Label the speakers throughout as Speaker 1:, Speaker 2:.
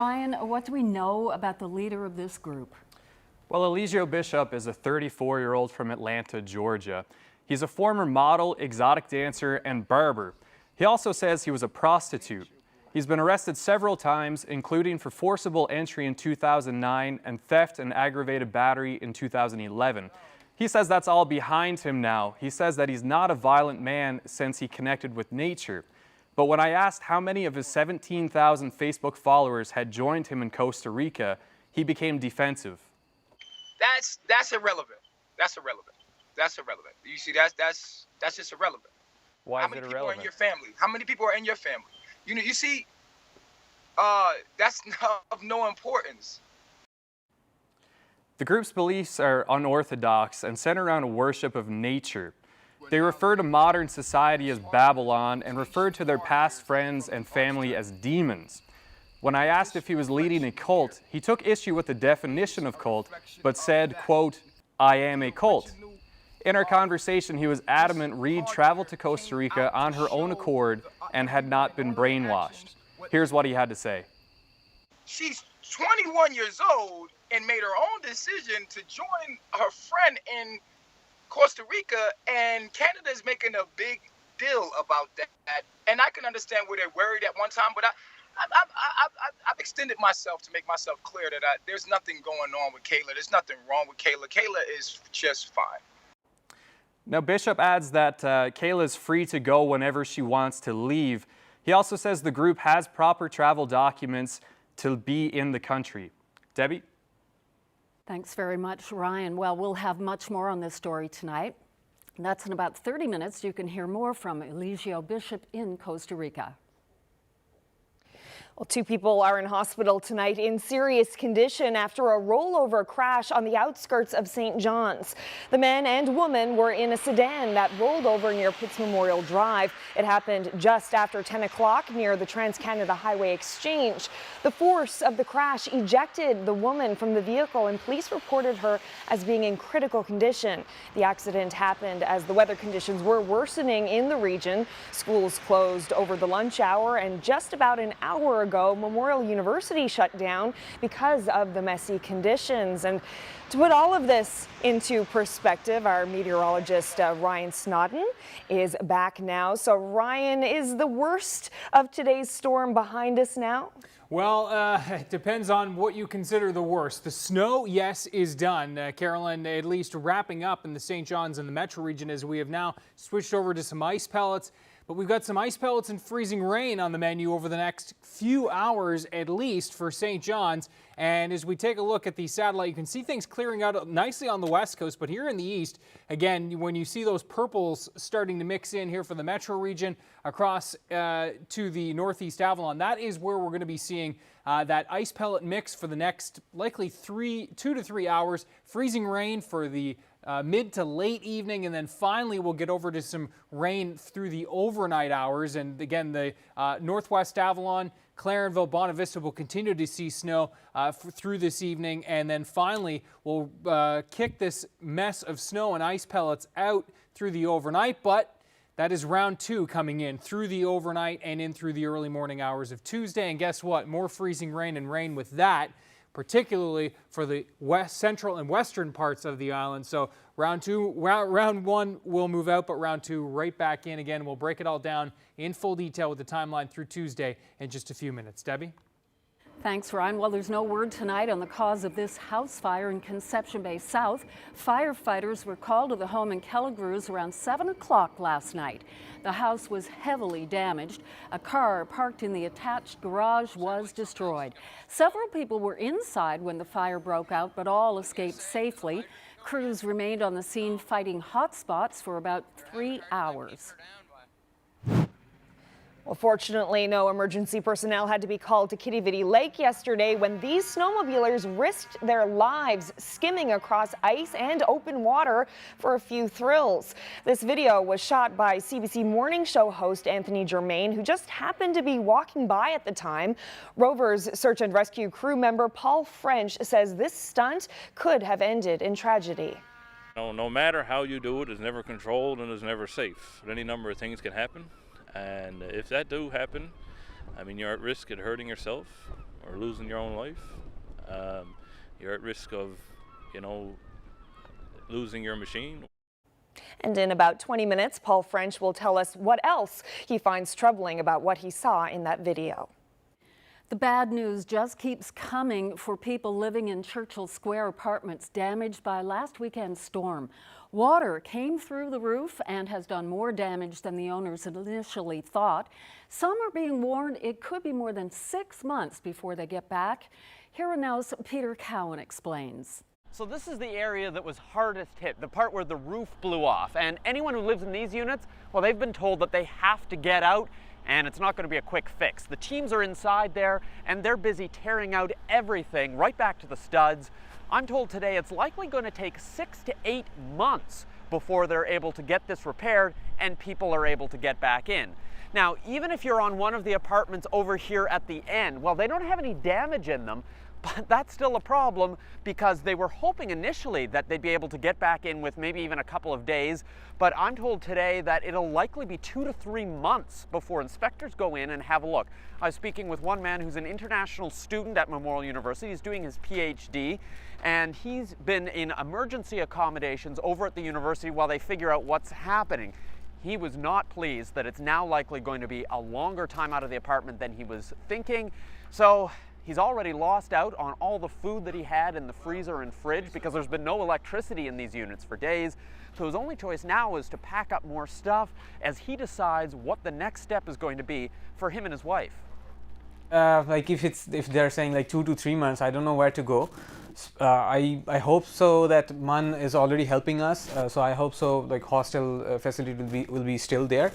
Speaker 1: Ryan, what do we know about the leader of this group?
Speaker 2: Well, Eligio Bishop is a 34-year-old from Atlanta, Georgia. He's a former model, exotic dancer, and barber. He also says he was a prostitute. He's been arrested several times, including for forcible entry in 2009 and theft and aggravated battery in 2011. He says that's all behind him now. He says that he's not a violent man since he connected with nature. But when I asked how many of his 17,000 Facebook followers had joined him in Costa Rica, he became defensive.
Speaker 3: That's irrelevant. That's irrelevant. That's irrelevant. You see, that's just irrelevant.
Speaker 2: Why is it irrelevant?
Speaker 3: How many people are in your family? How many people are in your family? You see, that's of no importance.
Speaker 2: The group's beliefs are unorthodox and center around a worship of nature. They refer to modern society as Babylon and refer to their past friends and family as demons. When I asked if he was leading a cult, he took issue with the definition of cult, but said, quote, "I am a cult." In our conversation, he was adamant Reed traveled to Costa Rica on her own accord and had not been brainwashed. Here's what he had to say.
Speaker 3: She's 21 years old and made her own decision to join her friend in Costa Rica, and Canada is making a big deal about that. And I can understand where they're worried at one time, but I've extended myself to make myself clear that there's nothing going on with Kayla. There's nothing wrong with Kayla. Kayla is just fine.
Speaker 2: Now, Bishop adds that Kayla is free to go whenever she wants to leave. He also says the group has proper travel documents to be in the country. Debbie?
Speaker 1: Thanks very much, Ryan. Well, we'll have much more on this story tonight. That's in about 30 minutes. You can hear more from Eligio Bishop in Costa Rica.
Speaker 4: Well, 2 people are in hospital tonight in serious condition after a rollover crash on the outskirts of St. John's. The man and woman were in a sedan that rolled over near Pitts Memorial Drive. It happened just after 10 o'clock near the Trans-Canada Highway Exchange. The force of the crash ejected the woman from the vehicle, and police reported her as being in critical condition. The accident happened as the weather conditions were worsening in the region. Schools closed over the lunch hour, and just about an hour ago, Memorial University shut down because of the messy conditions. And to put all of this into perspective, our meteorologist Ryan Snoddon is back now. So Ryan, is the worst of today's storm behind us now?
Speaker 5: Well, it depends on what you consider the worst. The snow, yes, is done. Carolyn, at least wrapping up in the St. John's and the metro region, as we have now switched over to some ice pellets. But we've got some ice pellets and freezing rain on the menu over the next few hours, at least, for St. John's. And as we take a look at the satellite, you can see things clearing out nicely on the west coast. But here in the east, again, when you see those purples starting to mix in here for the metro region across to the northeast Avalon, that is where we're going to be seeing that ice pellet mix for the next likely 2 to 3 hours. Freezing rain for the mid to late evening, and then finally we'll get over to some rain through the overnight hours. And again, the northwest Avalon, Clarenville, Bonavista Vista will continue to see snow through this evening, and then finally we'll kick this mess of snow and ice pellets out through the overnight. But that is round 2 coming in through the overnight and in through the early morning hours of Tuesday. And guess what? More freezing rain and rain with that, particularly for the west, central and western parts of the island. So round 1 will move out, but round 2 right back in again. We'll break it all down in full detail with the timeline through Tuesday in just a few minutes. Debbie?
Speaker 1: Thanks, Ryan. Well, there's no word tonight on the cause of this house fire in Conception Bay South. Firefighters were called to the home in Kelligrews around 7 o'clock last night. The house was heavily damaged. A car parked in the attached garage was destroyed. Several people were inside when the fire broke out, but all escaped safely. Crews remained on the scene fighting hot spots for about 3 hours.
Speaker 4: Well, fortunately, no emergency personnel had to be called to Kitivity Lake yesterday when these snowmobilers risked their lives skimming across ice and open water for a few thrills. This video was shot by CBC morning show host Anthony Germain, who just happened to be walking by at the time. Rover's search and rescue crew member Paul French says this stunt could have ended in tragedy.
Speaker 6: No matter how you do it, it's never controlled and it's never safe. Any number of things can happen. And if that do happen, I mean, you're at risk of hurting yourself or losing your own life. You're at risk of, losing your machine.
Speaker 4: And in about 20 minutes, Paul French will tell us what else he finds troubling about what he saw in that video.
Speaker 1: The bad news just keeps coming for people living in Churchill Square apartments damaged by last weekend's storm. Water came through the roof and has done more damage than the owners initially thought. Some are being warned it could be more than 6 months before they get back. Here now's Peter Cowan explains.
Speaker 7: So this is the area that was hardest hit, the part where the roof blew off. And anyone who lives in these units, well, they've been told that they have to get out, and it's not going to be a quick fix. The teams are inside there, and they're busy tearing out everything right back to the studs. I'm told today it's likely going to take 6 to 8 months before they're able to get this repaired and people are able to get back in. Now, even if you're on one of the apartments over here at the end, well, they don't have any damage in them, but that's still a problem because they were hoping initially that they'd be able to get back in with maybe even a couple of days. But I'm told today that it'll likely be 2 to 3 months before inspectors go in and have a look. I was speaking with one man who's an international student at Memorial University. He's doing his PhD, and he's been in emergency accommodations over at the university while they figure out what's happening. He was not pleased that it's now likely going to be a longer time out of the apartment than he was thinking. So he's already lost out on all the food that he had in the freezer and fridge because there's been no electricity in these units for days. So his only choice now is to pack up more stuff as he decides what the next step is going to be for him and his wife.
Speaker 8: Like if they're saying like 2 to 3 months, I don't know where to go. I hope so that MUN is already helping us. So I hope so like hostel facility will be still there.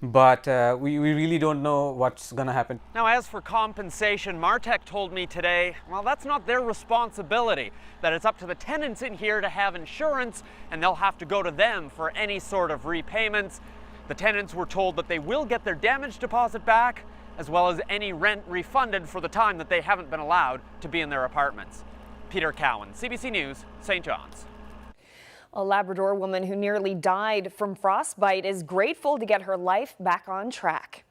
Speaker 8: But we really don't know what's going to happen.
Speaker 7: Now, as for compensation, Martech told me today, well, that's not their responsibility, that it's up to the tenants in here to have insurance, and they'll have to go to them for any sort of repayments. The tenants were told that they will get their damage deposit back, as well as any rent refunded for the time that they haven't been allowed to be in their apartments. Peter Cowan, CBC News, St. John's.
Speaker 4: A Labrador woman who nearly died from frostbite is grateful to get her life back on track.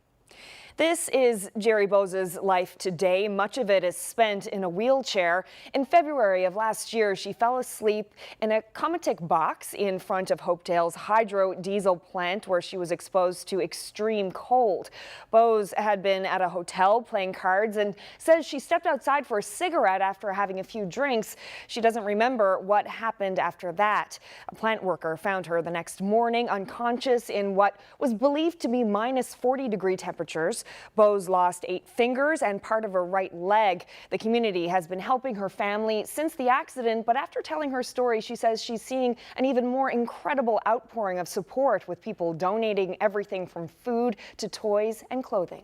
Speaker 4: This is Jerry Bose's life today. Much of it is spent in a wheelchair. In February of last year, she fell asleep in a Comatic box in front of Hopedale's hydro diesel plant where she was exposed to extreme cold. Bose had been at a hotel playing cards and says she stepped outside for a cigarette after having a few drinks. She doesn't remember what happened after that. A plant worker found her the next morning unconscious in what was believed to be minus 40-degree temperatures. Bose lost 8 fingers and part of her right leg. The community has been helping her family since the accident, but after telling her story, she says she's seeing an even more incredible outpouring of support with people donating everything from food to toys and clothing.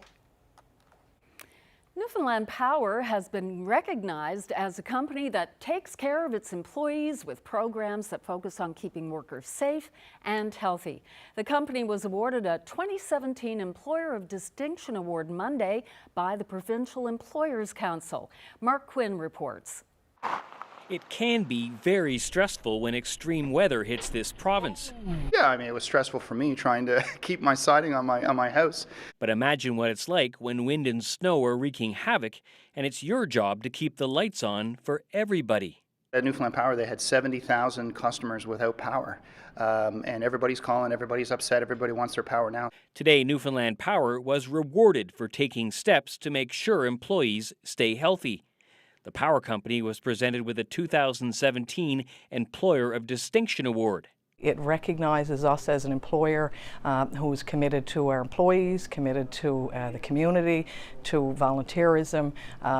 Speaker 1: Newfoundland Power has been recognized as a company that takes care of its employees with programs that focus on keeping workers safe and healthy. The company was awarded a 2017 Employer of Distinction Award Monday by the Provincial Employers Council. Mark Quinn reports.
Speaker 9: It can be very stressful when extreme weather hits this province.
Speaker 10: Yeah, I mean, it was stressful for me trying to keep my siding on my house.
Speaker 9: But imagine what it's like when wind and snow are wreaking havoc, and it's your job to keep the lights on for everybody.
Speaker 10: At Newfoundland Power, they had 70,000 customers without power. And everybody's calling, everybody's upset, everybody wants their power now.
Speaker 9: Today, Newfoundland Power was rewarded for taking steps to make sure employees stay healthy. The power company was presented with a 2017 Employer of Distinction Award.
Speaker 11: It recognizes us as an employer who is committed to our employees, committed to the community, to volunteerism.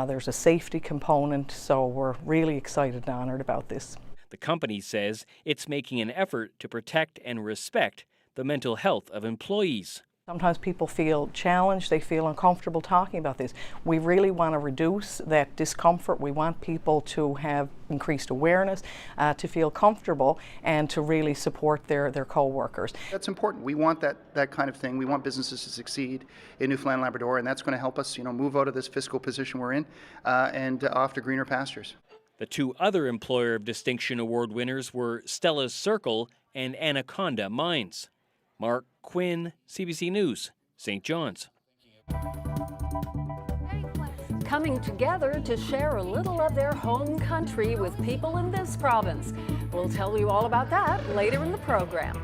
Speaker 11: There's a safety component, so we're really excited and honored about this.
Speaker 9: The company says it's making an effort to protect and respect the mental health of employees.
Speaker 11: Sometimes people feel challenged, they feel uncomfortable talking about this. We really want to reduce that discomfort. We want people to have increased awareness, to feel comfortable, and to really support their co-workers.
Speaker 10: That's important. We want that kind of thing. We want businesses to succeed in Newfoundland Labrador, and that's going to help us, move out of this fiscal position we're in and off to greener pastures.
Speaker 9: The 2 other Employer of Distinction Award winners were Stella's Circle and Anaconda Mines. Mark Quinn, CBC News, St. John's.
Speaker 1: coming together to share a little of their home country with people in this province. We'll tell you all about that later in the program.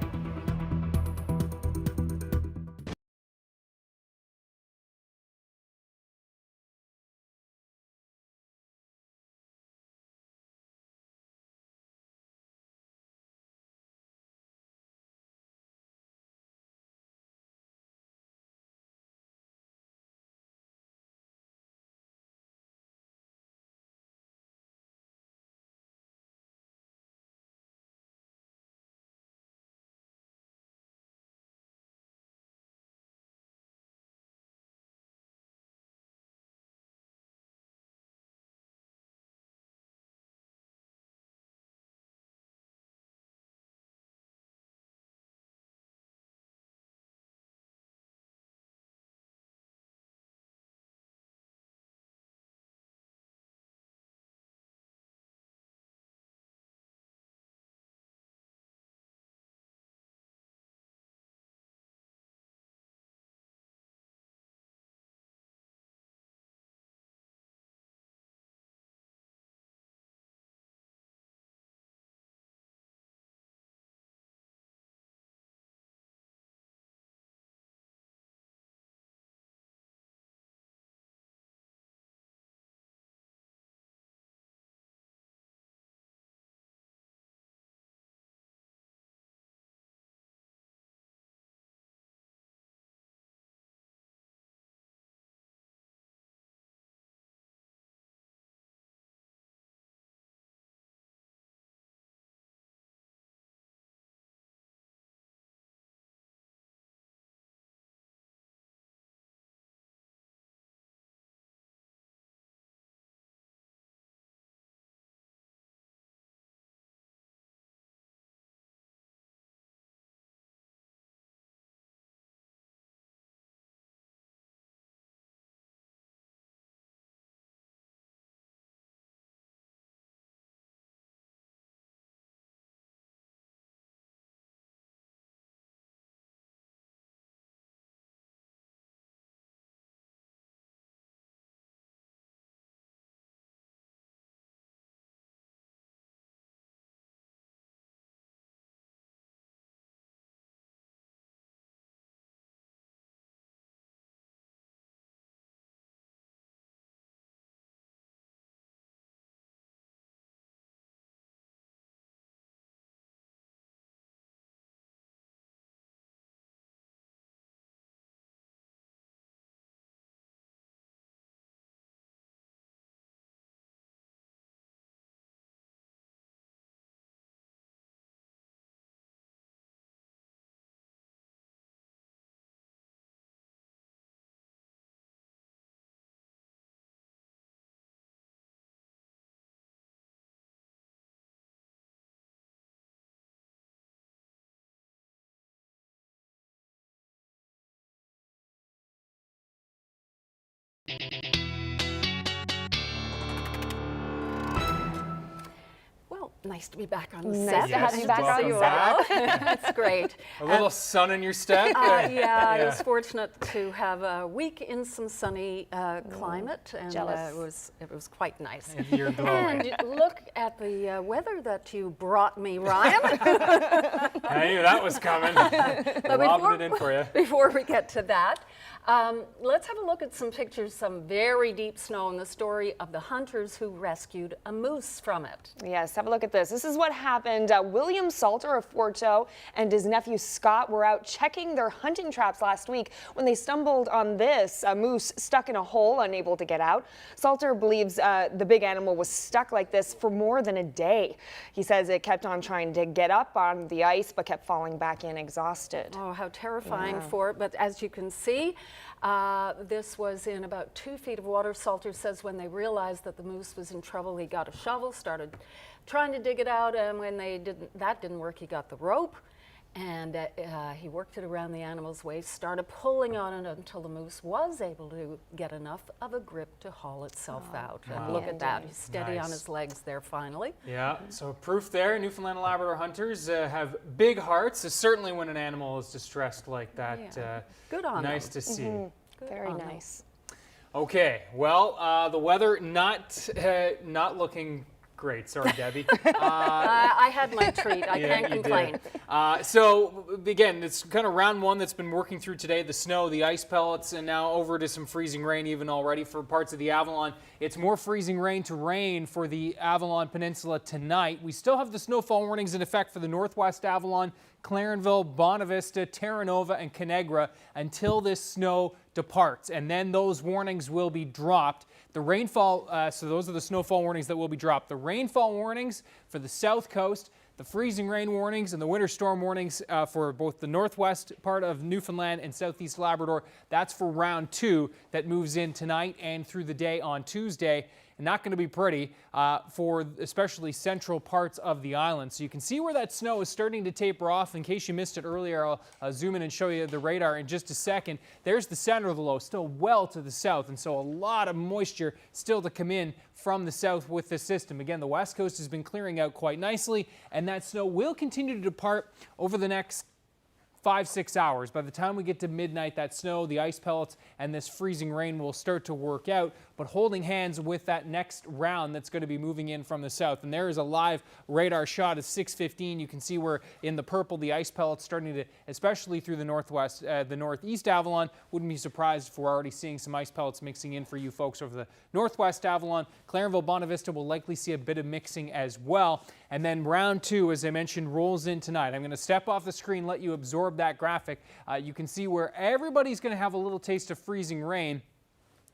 Speaker 1: Well, nice to be back on the set.
Speaker 5: to have you back on the set.
Speaker 1: That's great.
Speaker 5: A little sun in your step.
Speaker 1: Yeah, I was fortunate to have a week in some sunny climate, and it was quite nice.
Speaker 5: And you're glowing.
Speaker 1: And look at the weather that you brought me, Ryan.
Speaker 5: I knew that was coming. Lobbing it in for you.
Speaker 1: Before we get to that, let's have a look at some pictures, some very deep snow, and the story of the hunters who rescued a moose from it.
Speaker 4: Yes, have a look at this. This is what happened. William Salter of Forto and his nephew Scott were out checking their hunting traps last week when they stumbled on this, a moose stuck in a hole, unable to get out. Salter believes the big animal was stuck like this for more than a day. He says it kept on trying to get up on the ice but kept falling back in exhausted.
Speaker 1: Oh, how terrifying for it. But as you can see, this was in about 2 feet of water. Salter says when they realized that the moose was in trouble, he got a shovel, started trying to dig it out, and when that didn't work, he got the rope, and he worked it around the animal's waist, started pulling on it until the moose was able to get enough of a grip to haul itself out.
Speaker 5: Wow.
Speaker 1: And look at that, he's steady
Speaker 5: Nice.
Speaker 1: on his legs there finally.
Speaker 5: Yeah, so proof there. Newfoundland and Labrador hunters have big hearts. So certainly when an animal is distressed like that,
Speaker 1: Good on
Speaker 5: nice
Speaker 1: them.
Speaker 5: to see.
Speaker 4: Very nice.
Speaker 5: Okay, well, the weather not looking great. Sorry, Debbie.
Speaker 1: I had my treat. I can't complain.
Speaker 5: So again, it's kind of round one that's been working through today. The snow, the ice pellets, and now over to some freezing rain even already for parts of the Avalon. It's more freezing rain to rain for the Avalon Peninsula tonight. We still have the snowfall warnings in effect for the Northwest Avalon, Clarenville, Bonavista, Terra Nova, and Conegra until this snow departs, and then those warnings will be dropped. The rainfall, so those are the snowfall warnings that will be dropped. The rainfall warnings for the south coast, the freezing rain warnings, and the winter storm warnings for both the northwest part of Newfoundland and southeast Labrador, that's for round two that moves in tonight and through the day on Tuesday. And not going to be pretty for especially central parts of the island. So you can see where that snow is starting to taper off. In case you missed it earlier, I'll zoom in and show you the radar in just a second. There's the center of the low, still well to the south, and so a lot of moisture still to come in from the south with this system. Again, the west coast has been clearing out quite nicely, and that snow will continue to depart over the next 5-6 hours. By the time we get to midnight, that snow, the ice pellets, and this freezing rain will start to work out, but holding hands with that next round that's going to be moving in from the south. And there is a live radar shot at 6:15. You can see where in the purple the ice pellets starting to, especially through the northwest, the northeast Avalon. Wouldn't be surprised if we're already seeing some ice pellets mixing in for you folks over the northwest Avalon. Clarenville, Bonavista will likely see a bit of mixing as well. And then round two, as I mentioned, rolls in tonight. I'm going to step off the screen, let you absorb that graphic. You can see where everybody's going to have a little taste of freezing rain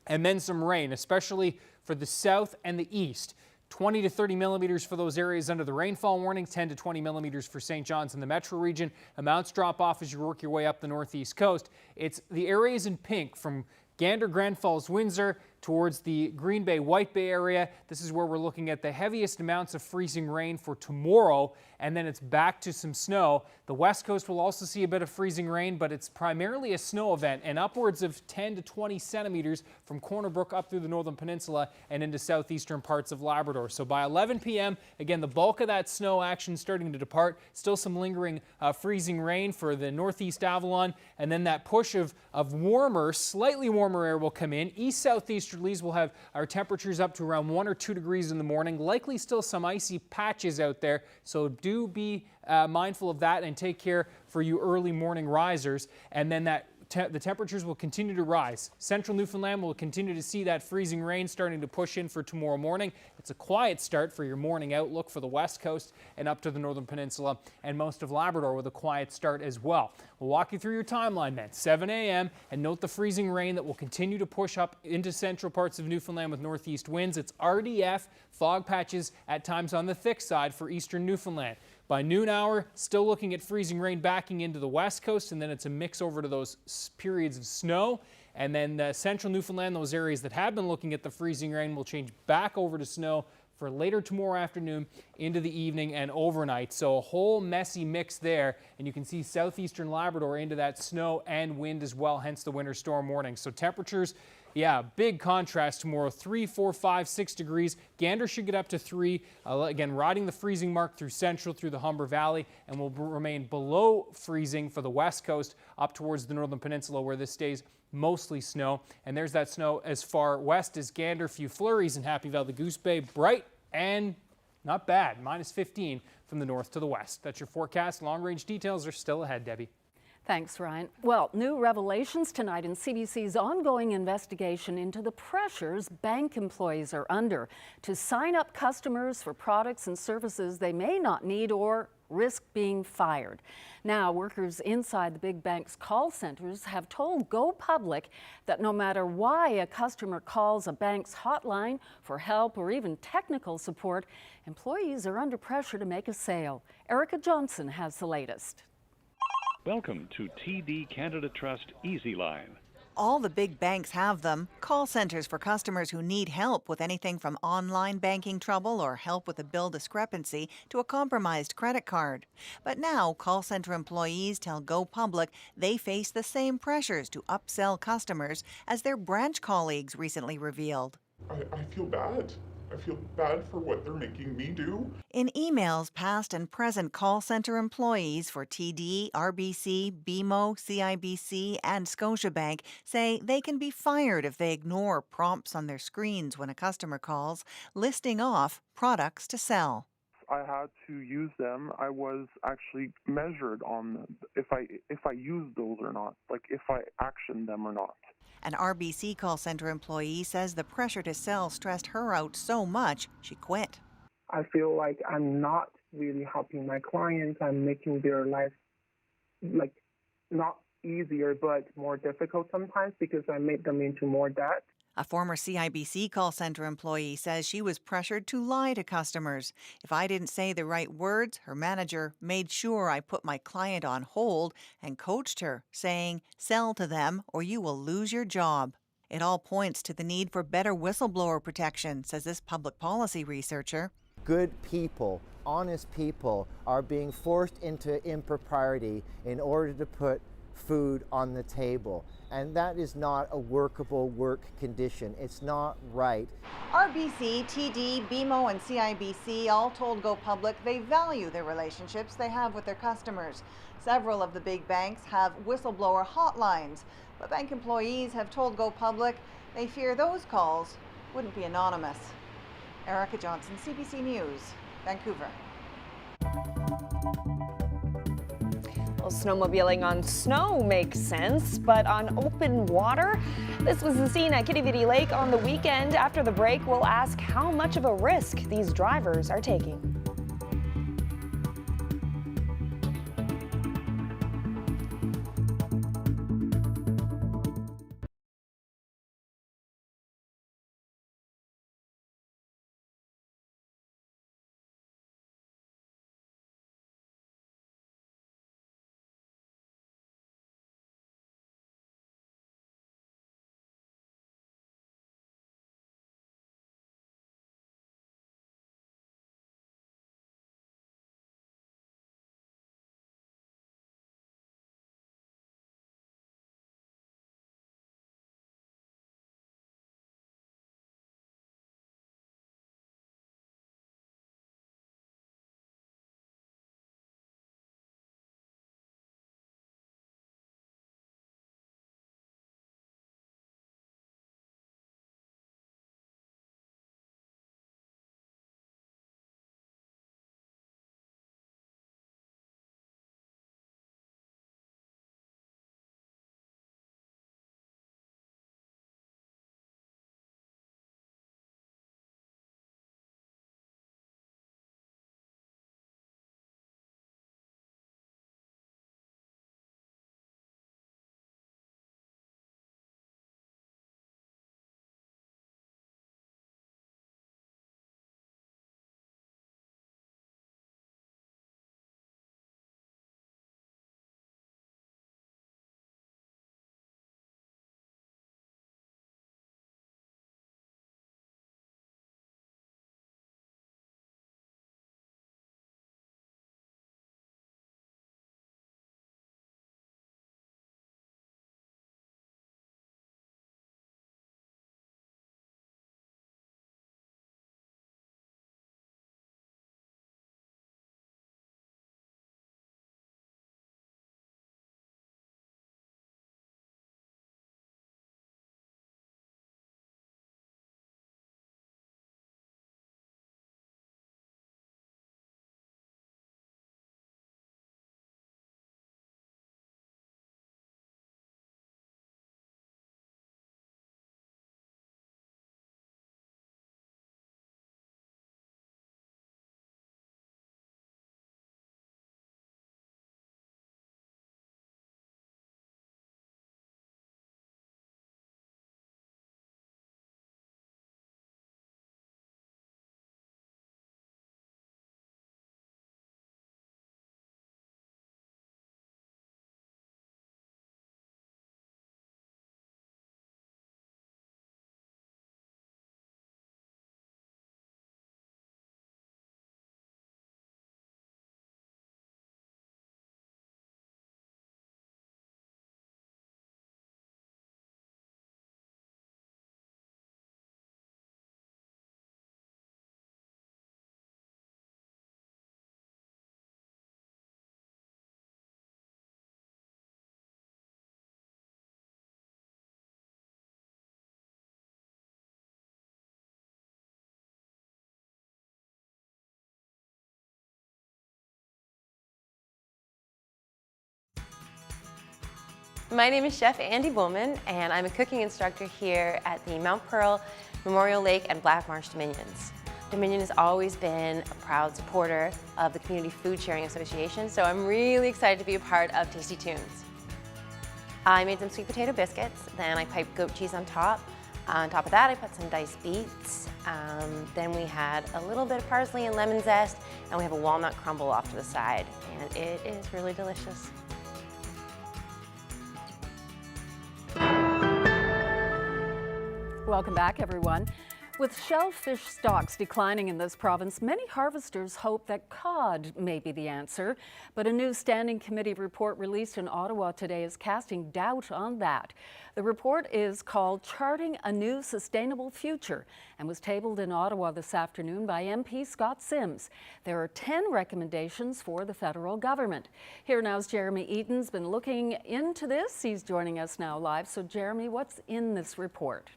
Speaker 5: and then some rain, especially for the south and the east. 20 to 30 millimeters for those areas under the rainfall warning, 10 to 20 millimeters for St. John's and the metro region. Amounts drop off as you work your way up the northeast coast. It's the areas in pink from Gander, Grand Falls, Windsor, towards the Green Bay, White Bay area. This is where we're looking at the heaviest amounts of freezing rain for tomorrow, and then it's back to some snow. The west coast will also see a bit of freezing rain, but it's primarily a snow event, and upwards of 10 to 20 centimeters from Corner Brook up through the northern peninsula and into southeastern parts of Labrador. So by 11 p.m., again, the bulk of that snow action starting to depart. Still some lingering freezing rain for the northeast Avalon, and then that push of warmer, slightly warmer air will come in. East-southeasterlies will have our temperatures up to around 1 or 2 degrees in the morning. Likely still some icy patches out there, so do be mindful of that and take care for you early morning risers. And then the temperatures will continue to rise. Central Newfoundland will continue to see that freezing rain starting to push in for tomorrow morning. It's a quiet start for your morning outlook for the west coast and up to the northern peninsula and most of Labrador with a quiet start as well. We'll walk you through your timeline then, 7 a.m. and note the freezing rain that will continue to push up into central parts of Newfoundland with northeast winds. It's RDF, fog patches at times on the thick side for eastern Newfoundland. By noon hour, still looking at freezing rain backing into the west coast, and then it's a mix over to those periods of snow. And then central Newfoundland, those areas that have been looking at the freezing rain will change back over to snow for later tomorrow afternoon into the evening and overnight. So a whole messy mix there, and you can see southeastern Labrador into that snow and wind as well, hence the winter storm warning. So temperatures, yeah, big contrast tomorrow, 3, 4, 5, 6 degrees. Gander should get up to 3. Again, riding the freezing mark through central, through the Humber Valley, and will remain below freezing for the west coast up towards the northern peninsula where this stays mostly snow. And there's that snow as far west as Gander. Few flurries in Happy Valley, Goose Bay. Bright and not bad, minus 15 from the north to the west. That's your forecast. Long-range details are still ahead, Debbie.
Speaker 1: Thanks, Ryan. Well, new revelations tonight in CBC's ongoing investigation into the pressures bank employees are under to sign up customers for products and services they may not need or risk being fired. Now, workers inside the big bank's call centers have told Go Public that no matter why a customer calls a bank's hotline for help or even technical support, employees are under pressure to make a sale. Erica Johnson has the latest.
Speaker 12: Welcome to TD Canada Trust Easy Line.
Speaker 13: All the big banks have them, call centers for customers who need help with anything from online banking trouble or help with a bill discrepancy to a compromised credit card. But now, call center employees tell Go Public they face the same pressures to upsell customers as their branch colleagues recently revealed.
Speaker 14: I feel bad. I feel bad for what they're making me do.
Speaker 13: In emails, past and present call center employees for TD, RBC, BMO, CIBC, and Scotiabank say they can be fired if they ignore prompts on their screens when a customer calls, listing off products to sell.
Speaker 15: I had to use them. I was actually measured on if I used those or not, like if I actioned them or not.
Speaker 13: An RBC call center employee says the pressure to sell stressed her out so much she quit.
Speaker 16: I feel like I'm not really helping my clients. I'm making their life like not easier but more difficult sometimes because I made them into more debt.
Speaker 13: A former CIBC call center employee says she was pressured to lie to customers. If I didn't say the right words, her manager made sure I put my client on hold and coached her, saying, "Sell to them or you will lose your job." It all points to the need for better whistleblower protection, says this public policy researcher.
Speaker 17: Good people, honest people, are being forced into impropriety in order to put food on the table. And that is not a workable work condition. It's not right.
Speaker 13: RBC, TD, BMO, and CIBC all told Go Public they value the relationships they have with their customers. Several of the big banks have whistleblower hotlines, but bank employees have told Go Public they fear those calls wouldn't be anonymous. Erica Johnson, CBC News, Vancouver.
Speaker 4: Well, snowmobiling on snow makes sense, but on open water? This was the scene at Kitty Vitty Lake on the weekend. After the break, we'll ask how much of a risk these drivers are taking.
Speaker 18: My name is Chef Andy Bowman, and I'm a cooking instructor here at the Mount Pearl, Memorial Lake, and Black Marsh Dominions. Dominion has always been a proud supporter of the Community Food Sharing Association, so I'm really excited to be a part of Tasty Tunes. I made some sweet potato biscuits, then I piped goat cheese on top. On top of that, I put some diced beets. Then we had a little bit of parsley and lemon zest, and we have a walnut crumble off to the side, and it is really delicious.
Speaker 1: Welcome back, everyone. With shellfish stocks declining in this province, many harvesters hope that cod may be the answer. But a new standing committee report released in Ottawa today is casting doubt on that. The report is called Charting a New Sustainable Future and was tabled in Ottawa this afternoon by MP Scott Sims. There are 10 recommendations for the federal government. Here now's Jeremy Eaton's been looking into this. He's joining us now live. So Jeremy, what's in this report?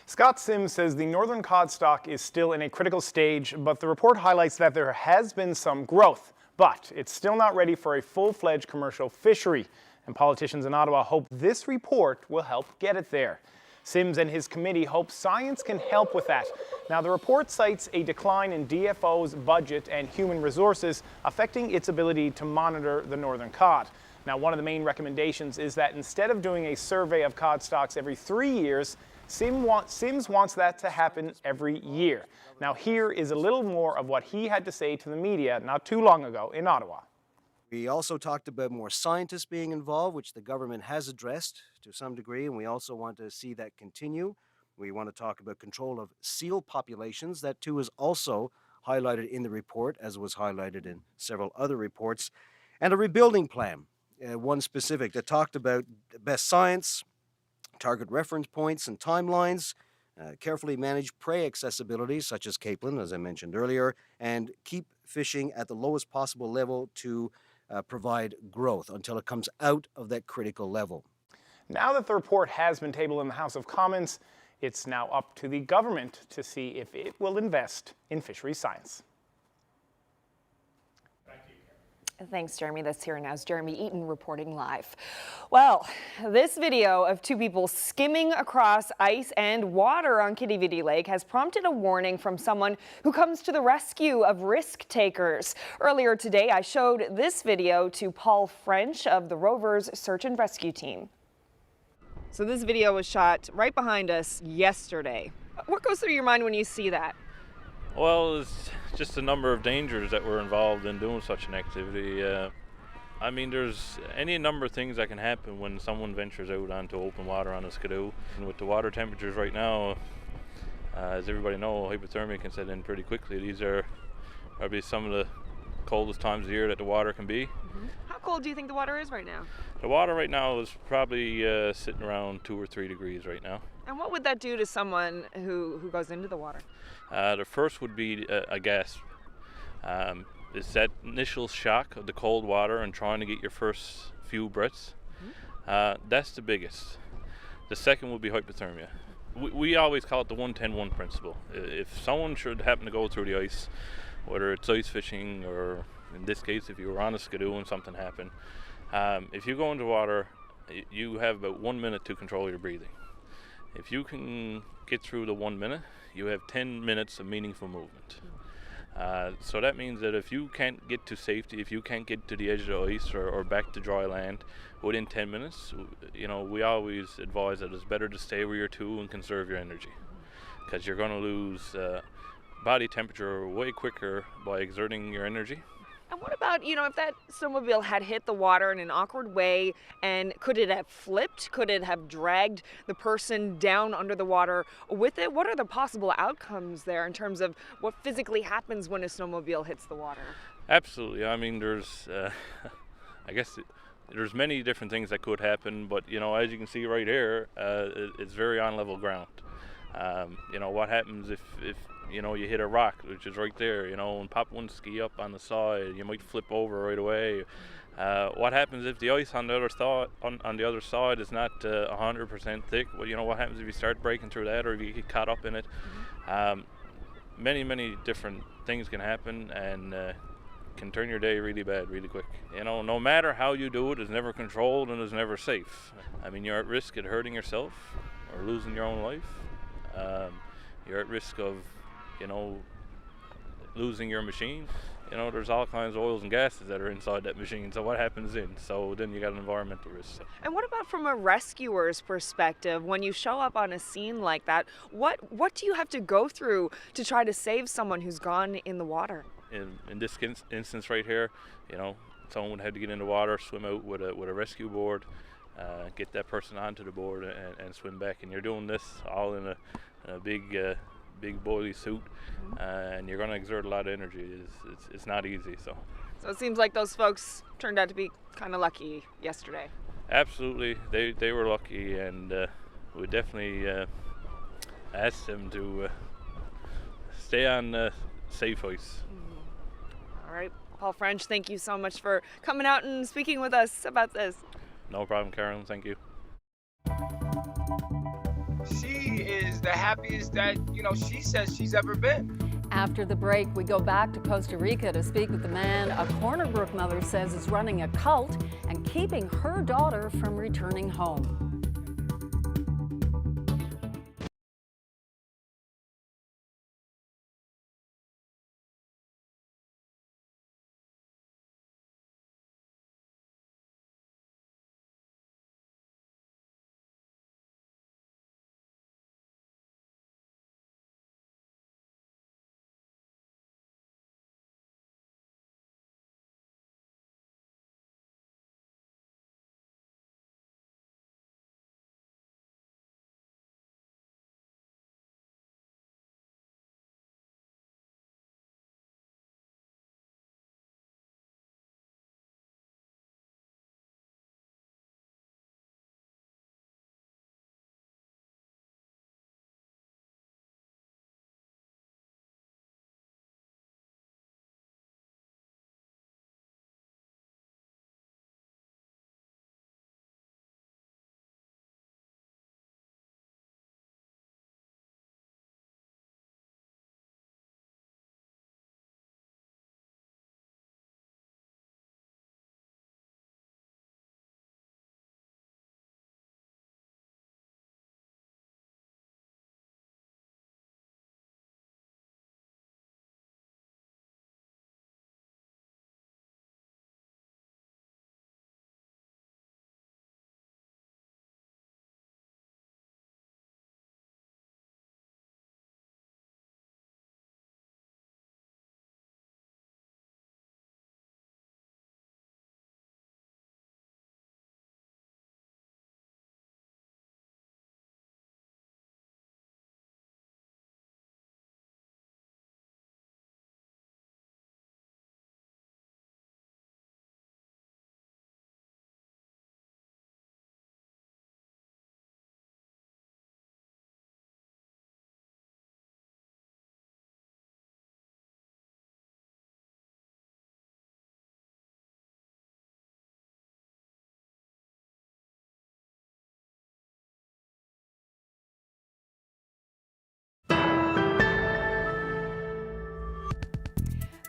Speaker 19: Scott Sims says the northern cod stock is still in a critical stage, but the report highlights that there has been some growth, but it's still not ready for a full-fledged commercial fishery. And politicians in Ottawa hope this report will help get it there. Sims and his committee hope science can help with that. Now, the report cites a decline in DFO's budget and human resources affecting its ability to monitor the northern cod. Now, one of the main recommendations is that instead of doing a survey of cod stocks every 3 years, Sims wants that to happen every year. Now here is a little more of what he had to say to the media not too long ago in Ottawa.
Speaker 20: We also talked about more scientists being involved, which the government has addressed to some degree, and we also want to see that continue. We want to talk about control of seal populations. That too is also highlighted in the report, as was highlighted in several other reports. And a rebuilding plan, one specific that talked about best science, target reference points and timelines, carefully manage prey accessibility, such as capelin, as I mentioned earlier, and keep fishing at the lowest possible level to provide growth until it comes out of that critical level.
Speaker 19: Now that the report has been tabled in the House of Commons, it's now up to the government to see if it will invest in fisheries science.
Speaker 4: Thanks, Jeremy. That's here now's Jeremy Eaton reporting live. Well, this video of two people skimming across ice and water on Kitiviti Lake has prompted a warning from someone who comes to the rescue of risk takers. Earlier today, I showed this video to Paul French of the Rovers Search and Rescue Team. So this video was shot right behind us yesterday. What goes through your mind when you see that?
Speaker 6: Well, it's just a number of dangers that were involved in doing such an activity. I mean, there's any number of things that can happen when someone ventures out onto open water on a skidoo. And with the water temperatures right now, as everybody knows, hypothermia can set in pretty quickly. These are probably some of the coldest times of the year that the water can be.
Speaker 4: How cold do you think the water is right now?
Speaker 6: The water right now is probably sitting around 2 or 3 degrees right now.
Speaker 4: And what would that do to someone who goes into the water?
Speaker 6: The first would be a gasp. It's that initial shock of the cold water and trying to get your first few breaths. That's the biggest. The second would be hypothermia. We always call it the 1-10-1 principle. If someone should happen to go through the ice, whether it's ice fishing or in this case if you were on a skidoo and something happened, if you go into water, you have about 1 minute to control your breathing. If you can get through the 1 minute, you have 10 minutes of meaningful movement. So that means that if you can't get to safety, if you can't get to the edge of the ice or back to dry land within 10 minutes, you know, we always advise that it's better to stay where you're to and conserve your energy, because you're going to lose body temperature way quicker by exerting your energy.
Speaker 4: And what about, you know, if that snowmobile had hit the water in an awkward way, and could it have flipped? Could it have dragged the person down under the water with it? What are the possible outcomes there in terms of what physically happens when a snowmobile hits the water?
Speaker 6: Absolutely. I mean, there's, I guess, there's many different things that could happen, but, you know, as you can see right here, it's very on level ground. You know, what happens if you know, you hit a rock, which is right there, you know, and pop one ski up on the side, you might flip over right away. What happens if the ice on the other side is not 100% thick? Well, you know, what happens if you start breaking through that, or if you get caught up in it? Many different things can happen, and can turn your day really bad really quick. You know, no matter how you do it, it's never controlled and it's never safe. I mean, you're at risk of hurting yourself or losing your own life. You're at risk of, you know, losing your machine. You know, there's all kinds of oils and gases that are inside that machine. So what happens then? So then you got an environmental risk.
Speaker 4: And what about from a rescuer's perspective? When you show up on a scene like that, what do you have to go through to try to save someone who's gone in the water?
Speaker 6: In this instance right here, you know, someone would have to get in the water, swim out with a rescue board, get that person onto the board and swim back. And you're doing this all in a big boily suit, and you're going to exert a lot of energy. It's not easy. So
Speaker 4: it seems like those folks turned out to be kind of lucky yesterday.
Speaker 6: Absolutely, they were lucky, and we definitely asked them to stay on safe ice.
Speaker 4: All right, Paul French, thank you so much for coming out and speaking with us about this.
Speaker 6: No problem, Carolyn. Thank you.
Speaker 3: She is the happiest that, you know, she says she's ever been.
Speaker 1: After the break, we go back to Costa Rica to speak with the man a Corner Brook mother says is running a cult and keeping her daughter from returning home.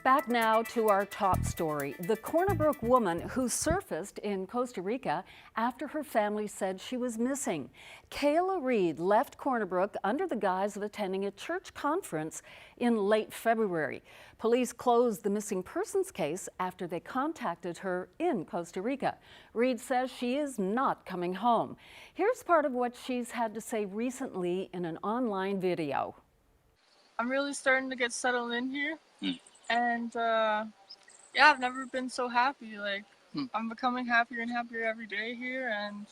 Speaker 1: Back now to our top story. The Corner Brook woman who surfaced in Costa Rica after her family said she was missing. Kayla Reed left Corner Brook under the guise of attending a church conference in late February. Police closed the missing persons case after they contacted her in Costa Rica. Reed says she is not coming home. Here's part of what she's had to say recently in an online video.
Speaker 21: I'm really starting to get settled in here. And yeah, I've never been so happy. Like, I'm becoming happier and happier every day here, and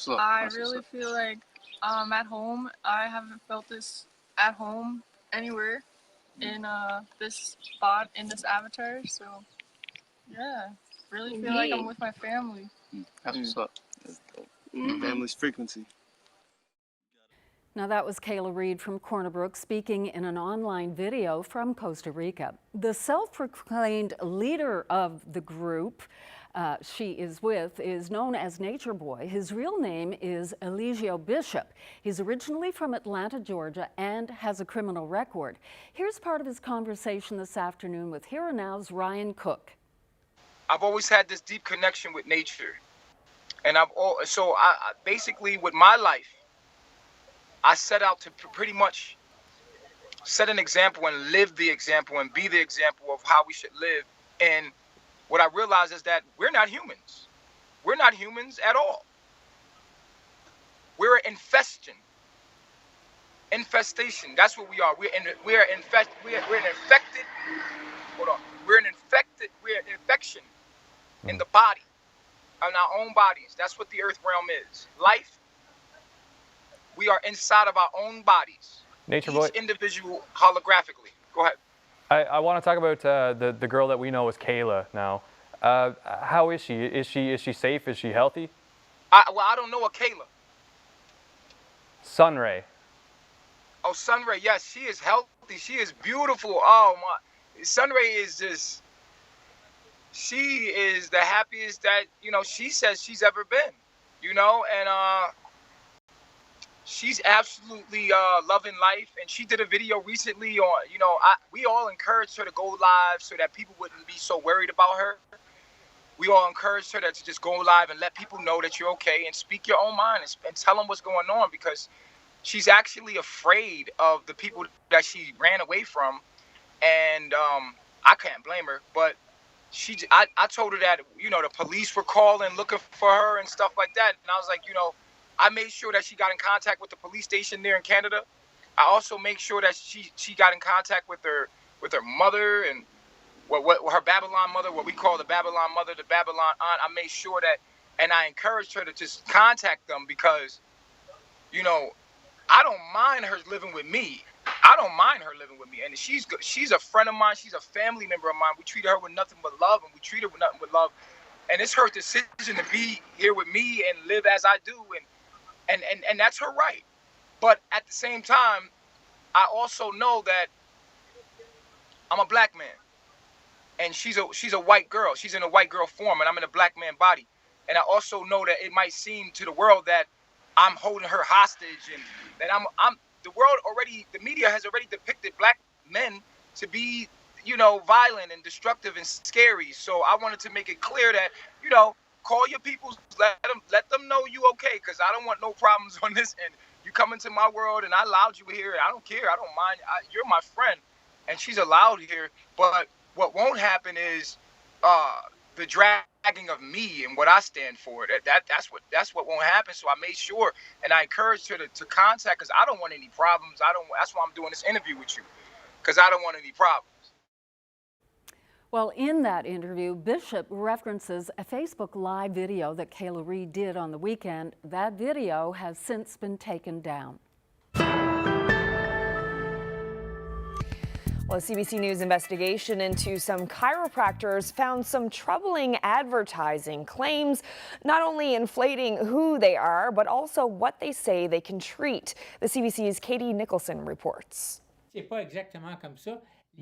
Speaker 21: I really feel like I'm at home. I haven't felt this at home anywhere in this spot, in this avatar. So yeah, really feel like I'm with my family.
Speaker 22: That's what's up. Family's frequency.
Speaker 1: Now that was Kayla Reed from Corner Brook speaking in an online video from Costa Rica. The self-proclaimed leader of the group she is with is known as Nature Boy. His real name is Eligio Bishop. He's originally from Atlanta, Georgia, and has a criminal record. Here's part of his conversation this afternoon with Here and Now's Ryan Cook.
Speaker 3: I've always had this deep connection with nature. And basically with my life, I set out to pretty much set an example and live the example and be the example of how we should live. And what I realize is that we're not humans. We're not humans at all. We're an infestation. That's what we are. We're an infected. Hold on. We're an infection in the body, in our own bodies. That's what the earth realm is. Life. We are inside of our own bodies.
Speaker 2: Nature
Speaker 3: Each
Speaker 2: Boy.
Speaker 3: individual holographically. Go ahead.
Speaker 2: I want to talk about the girl that we know as Kayla now. How is she? Is she safe? Is she healthy?
Speaker 3: I don't know a Kayla.
Speaker 2: Sunray.
Speaker 3: Oh, Sunray, yes, she is healthy. She is beautiful. Oh my, Sunray is just. She is the happiest that she says she's ever been. And she's absolutely loving life. And she did a video recently on, we all encouraged her to go live so that people wouldn't be so worried about her. We all encouraged her to just go live and let people know that you're okay and speak your own mind and tell them what's going on, because she's actually afraid of the people that she ran away from. And I can't blame her, but I told her that, the police were calling, looking for her and stuff like that. And I was like, I made sure that she got in contact with the police station there in Canada. I also made sure that she got in contact with her mother and what her Babylon mother, what we call the Babylon mother, the Babylon aunt. I made sure that, and I encouraged her to just contact them because, I don't mind her living with me. And she's good. She's a friend of mine. She's a family member of mine. We treat her with nothing but love, and we treat her with nothing but love. And it's her decision to be here with me and live as I do, and that's her right. But at the same time, I also know that I'm a black man, and she's a white girl. She's in a white girl form, and I'm in a black man body. And I also know that it might seem to the world that I'm holding her hostage, and that the media has already depicted black men to be, violent and destructive and scary. So I wanted to make it clear that, call your people, let them know you okay, because I don't want no problems on this end. You come into my world and I allowed you here. I don't care. I don't mind. You're my friend, and she's allowed here. But what won't happen is the dragging of me and what I stand for. That's what won't happen. So I made sure, and I encouraged her to contact, because I don't want any problems. That's why I'm doing this interview with you, because I don't want any problems.
Speaker 1: Well, in that interview, Bishop references a Facebook Live video that Kayla Reed did on the weekend. That video has since been taken down.
Speaker 4: Well, a CBC News investigation into some chiropractors found some troubling advertising claims, not only inflating who they are, but also what they say they can treat. The CBC's Katie Nicholson reports.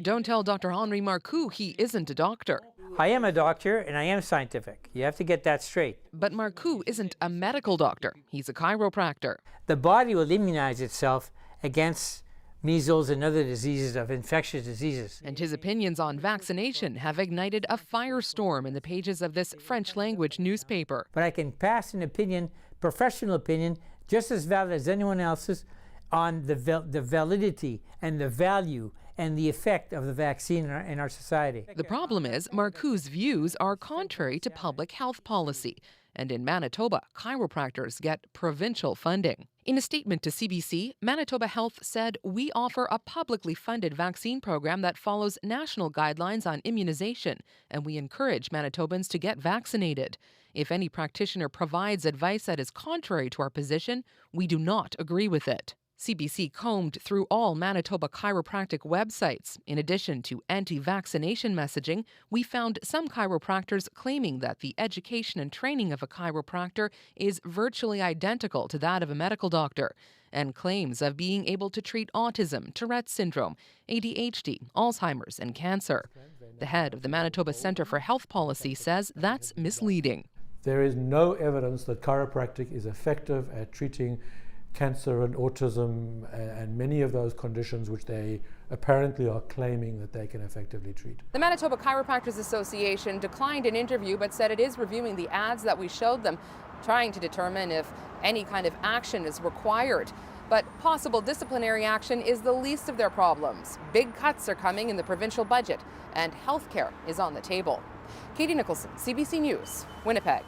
Speaker 8: Don't tell Dr. Henri Marcoux he isn't a doctor.
Speaker 23: I am a doctor and I am scientific. You have to get that straight.
Speaker 8: But Marcoux isn't a medical doctor. He's a chiropractor.
Speaker 23: The body will immunize itself against measles and other diseases of infectious diseases.
Speaker 8: And his opinions on vaccination have ignited a firestorm in the pages of this French-language newspaper.
Speaker 23: But I can pass an opinion, professional opinion, just as valid as anyone else's, on the validity and the value and the effect of the vaccine in our society.
Speaker 8: The problem is Marcoux's views are contrary to public health policy. And in Manitoba, chiropractors get provincial funding. In a statement to CBC, Manitoba Health said, "We offer a publicly funded vaccine program that follows national guidelines on immunization, and we encourage Manitobans to get vaccinated. If any practitioner provides advice that is contrary to our position, we do not agree with it." CBC combed through all Manitoba chiropractic websites. In addition to anti-vaccination messaging, we found some chiropractors claiming that the education and training of a chiropractor is virtually identical to that of a medical doctor, and claims of being able to treat autism, Tourette's syndrome, ADHD, Alzheimer's, and cancer. The head of the Manitoba Centre for Health Policy says that's misleading.
Speaker 7: There is no evidence that chiropractic is effective at treating cancer and autism and many of those conditions which they apparently are claiming that they can effectively treat.
Speaker 8: The Manitoba Chiropractors Association declined an interview but said it is reviewing the ads that we showed them, trying to determine if any kind of action is required. But possible disciplinary action is the least of their problems. Big cuts are coming in the provincial budget, and healthcare is on the table. Katie Nicholson, CBC News, Winnipeg.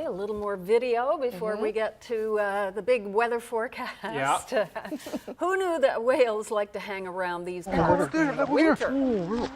Speaker 1: A little more video before we get to the big weather forecast.
Speaker 5: Yeah.
Speaker 1: Who knew that whales like to hang around these parts in the winter?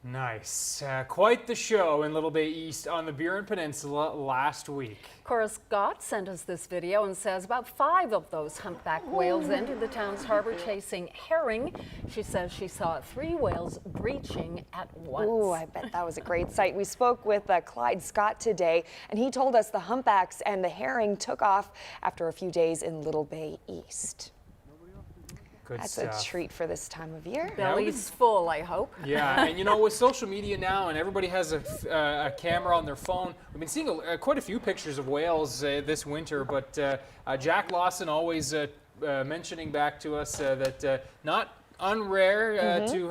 Speaker 5: Nice. Quite the show in Little Bay East on the Burin Peninsula last week.
Speaker 1: Cora Scott sent us this video and says about 5 of those humpback whales entered the town's harbor chasing herring. She says she saw 3 whales breaching at once.
Speaker 4: Ooh, I bet that was a great sight. We spoke with Clyde Scott today, and he told us the humpbacks and the herring took off after a few days in Little Bay East.
Speaker 5: Good
Speaker 4: That's
Speaker 5: stuff.
Speaker 4: a treat for this time of year.
Speaker 1: Belly's full, I hope.
Speaker 5: Yeah, and you know, with social media now and everybody has a camera on their phone, we've been seeing quite a few pictures of whales this winter, but Jack Lawson always mentioning back to us that not unrare to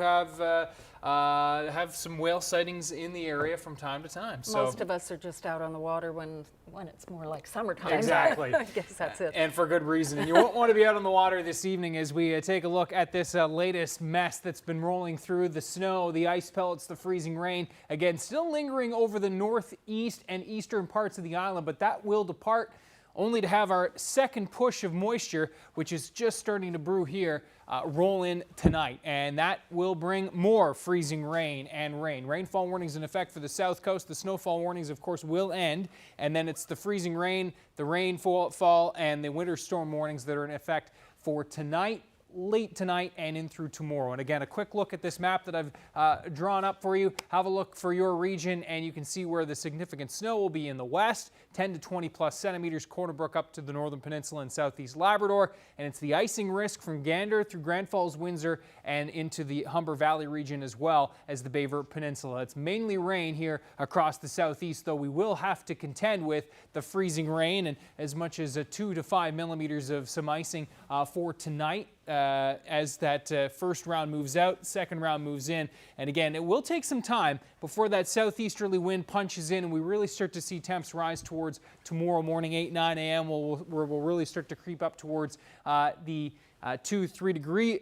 Speaker 5: have some whale sightings in the area from time to time. So
Speaker 1: most of us are just out on the water when it's more like summertime.
Speaker 5: Exactly.
Speaker 1: I guess that's it.
Speaker 5: And for good reason. And you won't want to be out on the water this evening as we take a look at this latest mess that's been rolling through: the snow, the ice pellets, the freezing rain. Again, still lingering over the northeast and eastern parts of the island, but that will depart only to have our second push of moisture, which is just starting to brew here, roll in tonight. And that will bring more freezing rain and rain. Rainfall warnings in effect for the south coast. The snowfall warnings, of course, will end. And then it's the freezing rain, the rainfall, and the winter storm warnings that are in effect for tonight, late tonight, and in through tomorrow. And again, a quick look at this map that I've drawn up for you. Have a look for your region, and you can see where the significant snow will be in the west, 10 to 20 plus centimeters, Corner Brook up to the northern peninsula and southeast Labrador. And it's the icing risk from Gander through Grand Falls, Windsor, and into the Humber Valley region as well as the Bayvert Peninsula. It's mainly rain here across the southeast, though we will have to contend with the freezing rain and as much as 2 to 5 millimeters of some icing for tonight. As that first round moves out, second round moves in. And again, it will take some time before that southeasterly wind punches in and we really start to see temps rise towards tomorrow morning, 8, 9 a.m. We'll really start to creep up towards the 2-3 degree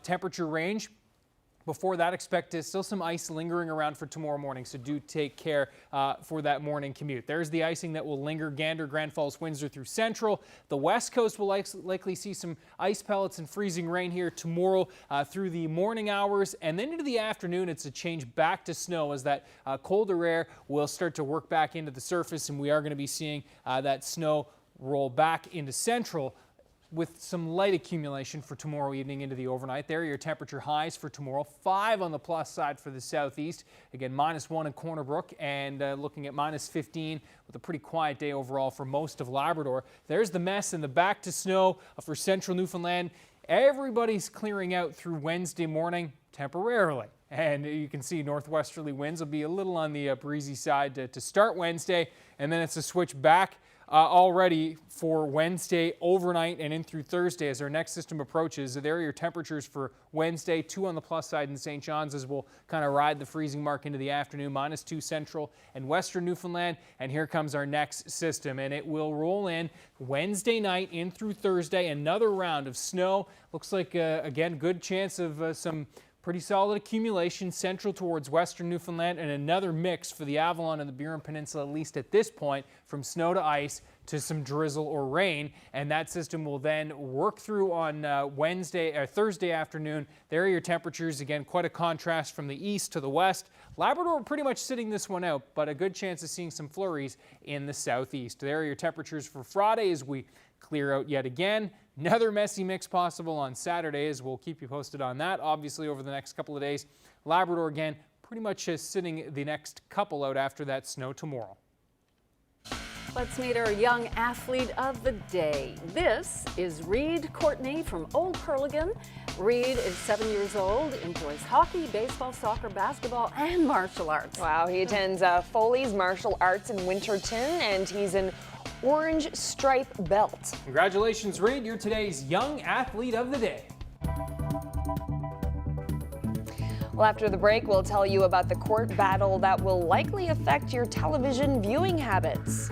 Speaker 5: temperature range. Before that, expect still some ice lingering around for tomorrow morning, so do take care for that morning commute. There's the icing that will linger: Gander, Grand Falls, Windsor through Central. The west coast will likely see some ice pellets and freezing rain here tomorrow through the morning hours, and then into the afternoon it's a change back to snow as that colder air will start to work back into the surface, and we are going to be seeing that snow roll back into Central, with some light accumulation for tomorrow evening into the overnight. There are your temperature highs for tomorrow. 5 on the plus side for the southeast. Again, -1 in Corner Brook, and looking at -15 with a pretty quiet day overall for most of Labrador. There's the mess and the back to snow for central Newfoundland. Everybody's clearing out through Wednesday morning temporarily. And you can see northwesterly winds will be a little on the breezy side to start Wednesday, and then it's a switch back already for Wednesday overnight and in through Thursday as our next system approaches. There are your temperatures for Wednesday, 2 on the plus side in St. John's as we'll kind of ride the freezing mark into the afternoon, -2 central and western Newfoundland. And here comes our next system, and it will roll in Wednesday night in through Thursday. Another round of snow. Looks like, again, good chance of some pretty solid accumulation central towards western Newfoundland, and another mix for the Avalon and the Burin Peninsula, at least at this point, for from snow to ice to some drizzle or rain, and that system will then work through on Thursday afternoon. There are your temperatures. Again, quite a contrast from the east to the west. Labrador pretty much sitting this one out, but a good chance of seeing some flurries in the southeast. There are your temperatures for Friday as we clear out yet again. Another messy mix possible on Saturday, as we'll keep you posted on that, obviously, over the next couple of days. Labrador, again, pretty much sitting the next couple out after that snow tomorrow.
Speaker 1: Let's meet our young athlete of the day. This is Reed Courtney from Old Curligan. Reed is 7 years old, enjoys hockey, baseball, soccer, basketball, and martial arts.
Speaker 4: Wow, he attends Foley's Martial Arts in Winterton, and he's an orange stripe belt.
Speaker 5: Congratulations, Reed. You're today's young athlete of the day.
Speaker 4: Well, after the break, we'll tell you about the court battle that will likely affect your television viewing habits.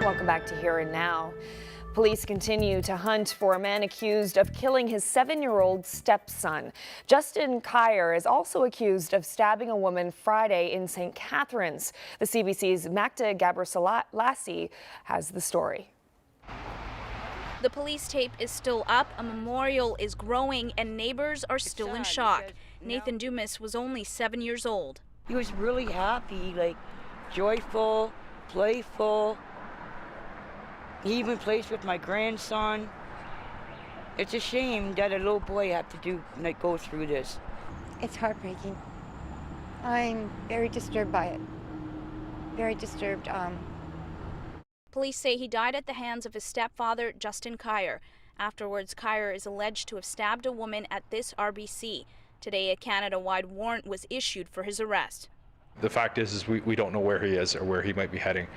Speaker 4: Welcome back to Here and Now. Police continue to hunt for a man accused of killing his 7-year-old stepson. Justin Kyer is also accused of stabbing a woman Friday in St. Catharines. The CBC's Magda Gabriselassie has the story.
Speaker 9: The police tape is still up, a memorial is growing, and neighbors are still in shock. Nathan Dumas was only 7 years old.
Speaker 10: He was really happy, like joyful, playful. He even plays with my grandson. It's a shame that a little boy had to go through this.
Speaker 11: It's heartbreaking. I'm very disturbed by it. Very disturbed.
Speaker 9: Police say he died at the hands of his stepfather, Justin Kyer. Afterwards, Kyer is alleged to have stabbed a woman at this RBC. Today, a Canada-wide warrant was issued for his arrest.
Speaker 24: The fact is we don't know where he is or where he might be heading.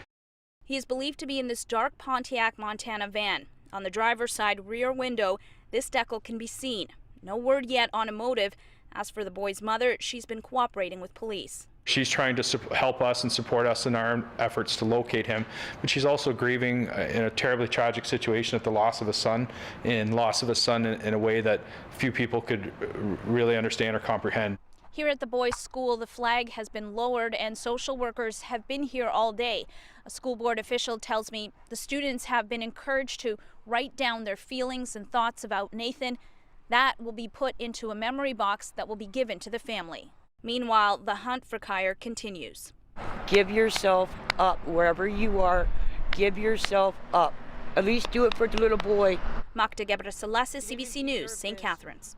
Speaker 9: He is believed to be in this dark Pontiac, Montana van. On the driver's side rear window, this decal can be seen. No word yet on a motive. As for the boy's mother, she's been cooperating with police.
Speaker 24: She's trying to help us and support us in our efforts to locate him, but she's also grieving in a terribly tragic situation at the loss of a son, in a way that few people could really understand or comprehend.
Speaker 9: Here at the boys' school, the flag has been lowered and social workers have been here all day. A school board official tells me the students have been encouraged to write down their feelings and thoughts about Nathan. That will be put into a memory box that will be given to the family. Meanwhile, the hunt for Kyer continues.
Speaker 10: Give yourself up wherever you are. Give yourself up. At least do it for the little boy.
Speaker 9: Magda Gebrselassie, CBC News, St. Catharines.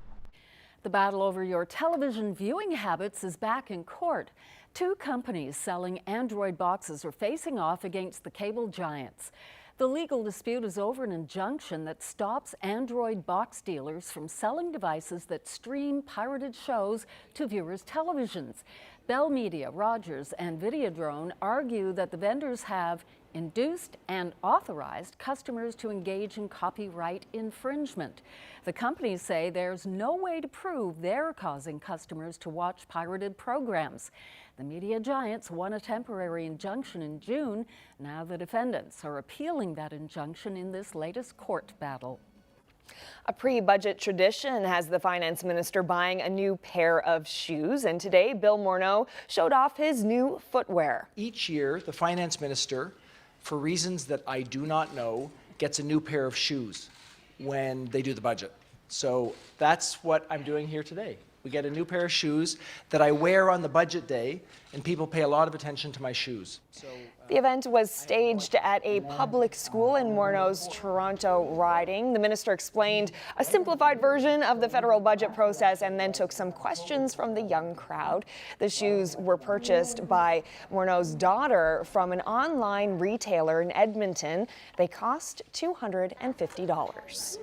Speaker 1: The battle over your television viewing habits is back in court. Two companies selling Android boxes are facing off against the cable giants. The legal dispute is over an injunction that stops Android box dealers from selling devices that stream pirated shows to viewers' televisions. Bell Media, Rogers, and Videodrone argue that the vendors have induced and authorized customers to engage in copyright infringement. The companies say there's no way to prove they're causing customers to watch pirated programs. The media giants won a temporary injunction in June. Now the defendants are appealing that injunction in this latest court battle.
Speaker 4: A pre-budget tradition has the finance minister buying a new pair of shoes, and today Bill Morneau showed off his new footwear.
Speaker 12: Each year, the finance minister, for reasons that I do not know, gets a new pair of shoes when they do the budget. So that's what I'm doing here today. We get a new pair of shoes that I wear on the budget day, and people pay a lot of attention to my shoes.
Speaker 4: The event was staged at a public school in Morneau's Toronto riding. The minister explained a simplified version of the federal budget process and then took some questions from the young crowd. The shoes were purchased by Morneau's daughter from an online retailer in Edmonton. They cost $250.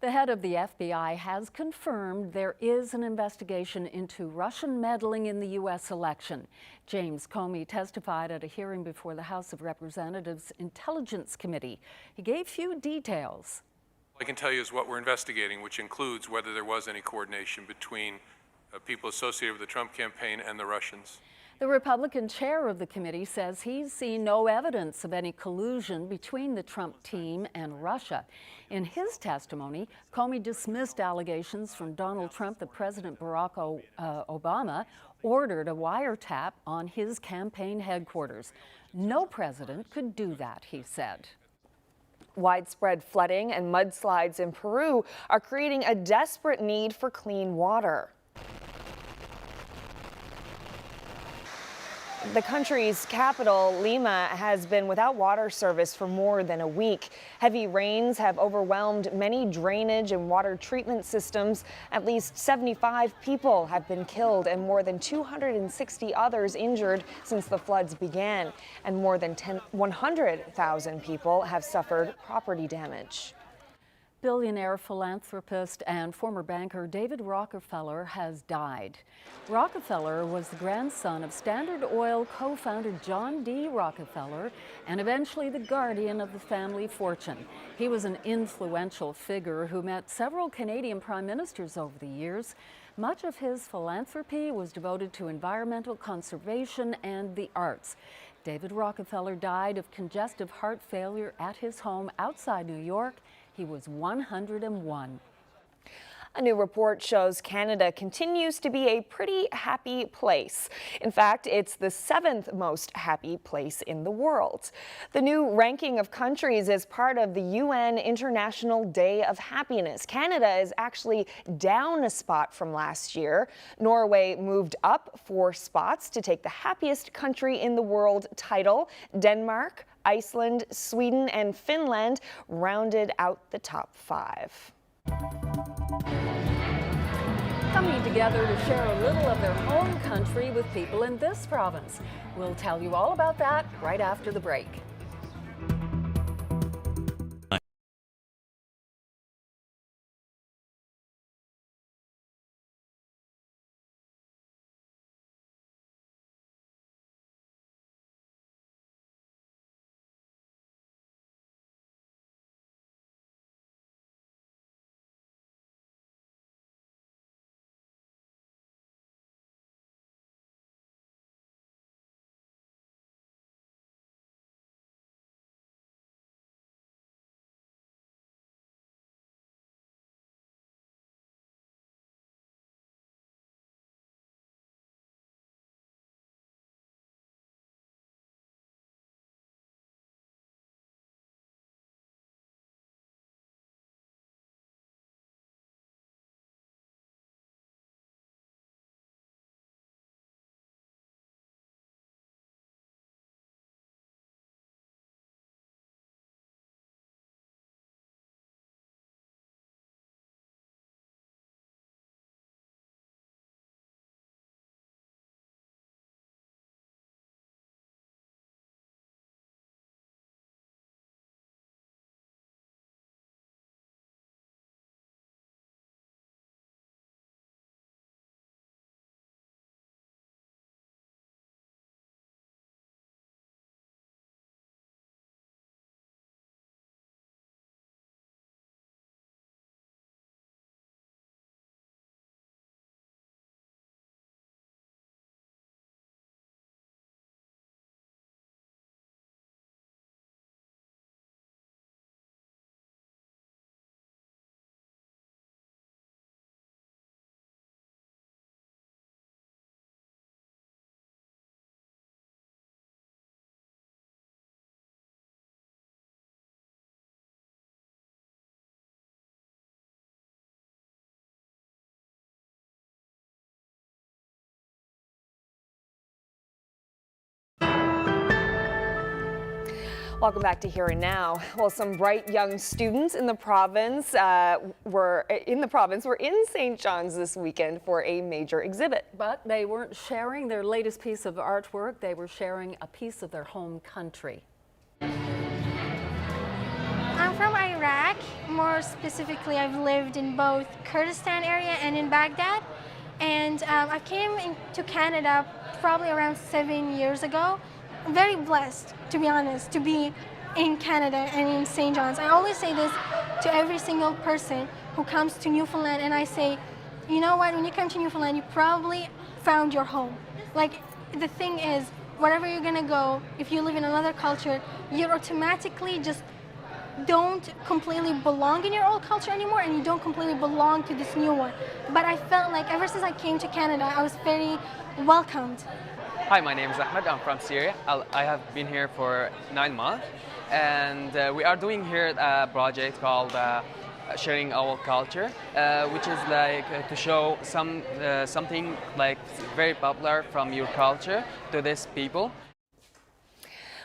Speaker 1: The head of the FBI has confirmed there is an investigation into Russian meddling in the U.S. election. James Comey testified at a hearing before the House of Representatives Intelligence Committee. He gave few details.
Speaker 14: All I can tell you is what we're investigating, which includes whether there was any coordination between people associated with the Trump campaign and the Russians.
Speaker 1: The Republican chair of the committee says he's seen no evidence of any collusion between the Trump team and Russia. In his testimony, Comey dismissed allegations from Donald Trump that President Barack Obama ordered a wiretap on his campaign headquarters. No president could do that, he said.
Speaker 4: Widespread flooding and mudslides in Peru are creating a desperate need for clean water. The country's capital, Lima, has been without water service for more than a week. Heavy rains have overwhelmed many drainage and water treatment systems. At least 75 people have been killed and more than 260 others injured since the floods began. And more than 100,000 people have suffered property damage.
Speaker 1: Billionaire philanthropist and former banker David Rockefeller has died. Rockefeller was the grandson of Standard Oil co-founder John D. Rockefeller and eventually the guardian of the family fortune. He was an influential figure who met several Canadian prime ministers over the years. Much of his philanthropy was devoted to environmental conservation and the arts. David Rockefeller died of congestive heart failure at his home outside New York. He was 101.
Speaker 4: A new report shows Canada continues to be a pretty happy place. In fact, it's the 7th most happy place in the world. The new ranking of countries is part of the UN International Day of Happiness. Canada is actually down a spot from last year. Norway moved up 4 spots to take the happiest country in the world title. Denmark, Iceland, Sweden, and Finland rounded out the top 5.
Speaker 1: Coming together to share a little of their home country with people in this province. We'll tell you all about that right after the break.
Speaker 4: Welcome back to Here and Now. Well, some bright young students in the province were in St. John's this weekend for a major exhibit.
Speaker 1: But they weren't sharing their latest piece of artwork. They were sharing a piece of their home country.
Speaker 13: I'm from Iraq. More specifically, I've lived in both Kurdistan area and in Baghdad. And I came into Canada probably around 7 years ago. I'm very blessed, to be honest, to be in Canada and in St. John's. I always say this to every single person who comes to Newfoundland, and I say, you know what, when you come to Newfoundland, you probably found your home. Like, the thing is, wherever you're gonna go, if you live in another culture, you automatically just don't completely belong in your old culture anymore, and you don't completely belong to this new one. But I felt like ever since I came to Canada, I was very welcomed.
Speaker 15: Hi, my name is Ahmed. I'm from Syria. I have been here for 9 months, and we are doing here a project called Sharing Our Culture, which is like to show something like very popular from your culture to these people.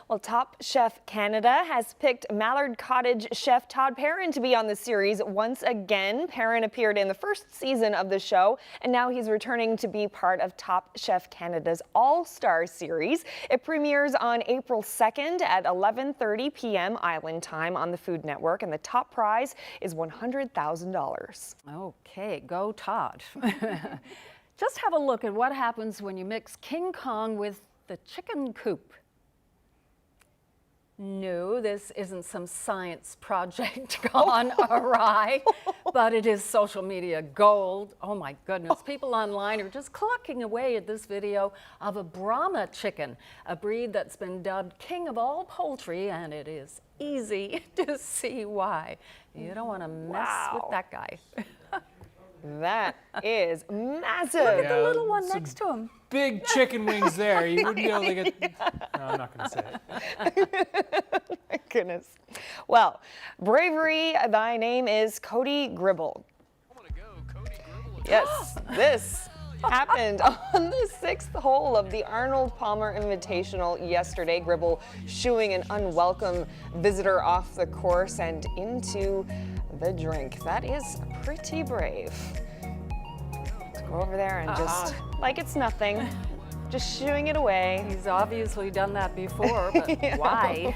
Speaker 4: Well, Top Chef Canada has picked Mallard Cottage chef Todd Perrin to be on the series once again. Perrin appeared in the first season of the show, and now he's returning to be part of Top Chef Canada's All-Star series. It premieres on April 2nd at 11:30 p.m. Island Time on the Food Network, and the top prize is $100,000.
Speaker 1: Okay, go Todd. Just have a look at what happens when you mix King Kong with the chicken coop. No, this isn't some science project gone awry, but it is social media gold. Oh my goodness, people online are just clucking away at this video of a Brahma chicken, a breed that's been dubbed king of all poultry, and it is easy to see why. You don't want to mess with that guy.
Speaker 4: That is massive.
Speaker 1: Look at the little one next to him.
Speaker 5: Big chicken wings there. You wouldn't be able to get... No, I'm not going to say it.
Speaker 4: My goodness. Well, bravery, thy name is Cody Gribble. Yes, this happened on the 6th hole of the Arnold Palmer Invitational yesterday. Gribble shooing an unwelcome visitor off the course and into the drink. That is pretty brave. Let's go over there and just, like it's nothing, just shooing it away.
Speaker 1: He's obviously done that before, but why?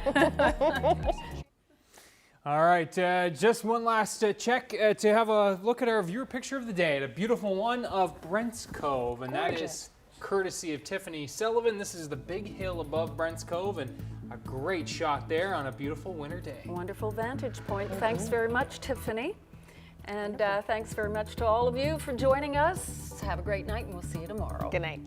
Speaker 5: All right, just one last check to have a look at our viewer picture of the day. A beautiful one of Brent's Cove, and that is courtesy of Tiffany Sullivan. This is the big hill above Brent's Cove, and a great shot there on a beautiful winter day.
Speaker 1: Wonderful vantage point. Thanks very much, Tiffany. And thanks very much to all of you for joining us. Have a great night, and we'll see you tomorrow.
Speaker 4: Good night.